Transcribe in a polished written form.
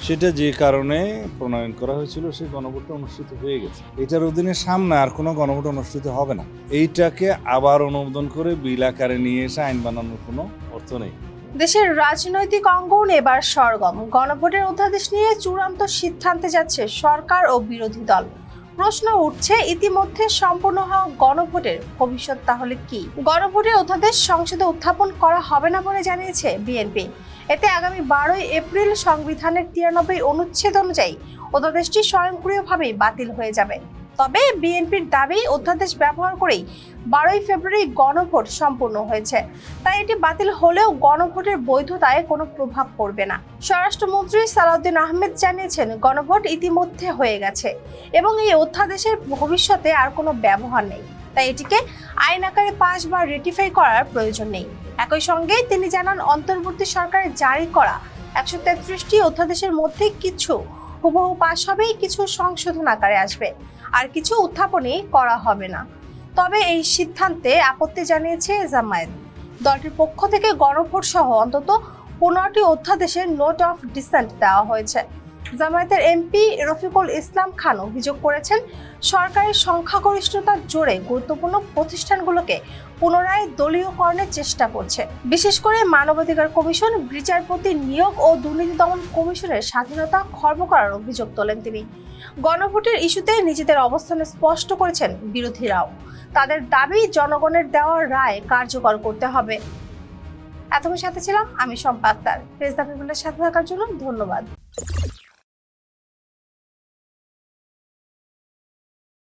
সেটা যে কারণে প্রণয়ন করা হয়েছিল সেই গণভোটটা অনুষ্ঠিত হয়ে গেছে। এটার অধীনে সামনে আর কোনো গণভোট অনুষ্ঠিত হবে না। এইটাকে আবার অনুমোদন করে বিল আকারে নিয়ে এসে আইন বানানোর কোনো অর্থ নেই। দেশের রাজনৈতিক অঙ্গন এবার সরগরম। গণভোটের অধ্যাদেশ নিয়ে চূড়ান্ত সিদ্ধান্তে যাচ্ছে সরকার ও বিরোধী দল। প্রশ্ন উঠছে, ইতিমধ্যে সম্পন্ন হওয়া গণভোটের ভবিষ্যৎ তাহলে কি? গণভোটের অধ্যাদেশ সংসদে উত্থাপন করা হবে না বলে জানিয়েছে বিএনপি। এতে আগামী 12 এপ্রিল সংবিধানের 93 অনুচ্ছেদ অনুযায়ী অধ্যাদেশটি স্বয়ংক্রিয়ভাবেই বাতিল হয়ে যাবে। তবে বিএনপির দাবি, অধ্যাদেশ ব্যবহার করেই 12 ফেব্রুয়ারি গণভোট সম্পূর্ণ হয়েছে, তাই এটি বাতিল হলেও গণভোটের বৈধতায় কোনো প্রভাব পড়বে না। স্বরাষ্ট্রমন্ত্রী সালাউদ্দিন আহমেদ জানিয়েছেন, গণভোট ইতিমধ্যে হয়ে গেছে এবং এই অধ্যাদেশের ভবিষ্যতে আর কোনো ব্যবহার নেই, তাই এটিকে আইন আকারে পাস বা রেটিফাই করার প্রয়োজন নেই। একই সঙ্গে তিনি জানান, অন্তর্বর্তী সরকারের জারি করা 133টি অধ্যাদেশের মধ্যে কিছু হুবহু পাস হবে, কিছু সংশোধন আকারে আসবে, আর কিছু উত্থাপনই করা হবে না। তবে এই সিদ্ধান্তে আপত্তি জানিয়েছে জামায়াত। দলটির পক্ষ থেকে গণভোট সহ অন্তত 15টি অধ্যাদেশের নোট অফ ডিসেন্ট দেওয়া হয়েছে। জামায়াতের এমপি রফিকুল ইসলাম খান অভিযোগ করেছেন, সরকারের সংখ্যাগরিষ্ঠতার জোরে গুরুত্বপূর্ণ প্রতিষ্ঠানগুলোকে পুনরায় দলীয়করণের চেষ্টা করছে। বিশেষ করে মানবাধিকার কমিশন, বিচারপতি নিয়োগ ও দুর্নীতি দমন কমিশনের স্বাধীনতা খর্ব করার অভিযোগ তোলেন তিনি। গণভোটের ইস্যুতে নিজেদের অবস্থান স্পষ্ট করেছেন বিরোধীরাও। তাদের দাবি, জনগণের দেওয়া রায় কার্যকর করতে হবে। এতক্ষণ সাথে ছিলাম আমি শম্পা আক্তার। প্রেস দ্য পিপলের সাথে থাকার জন্য ধন্যবাদ।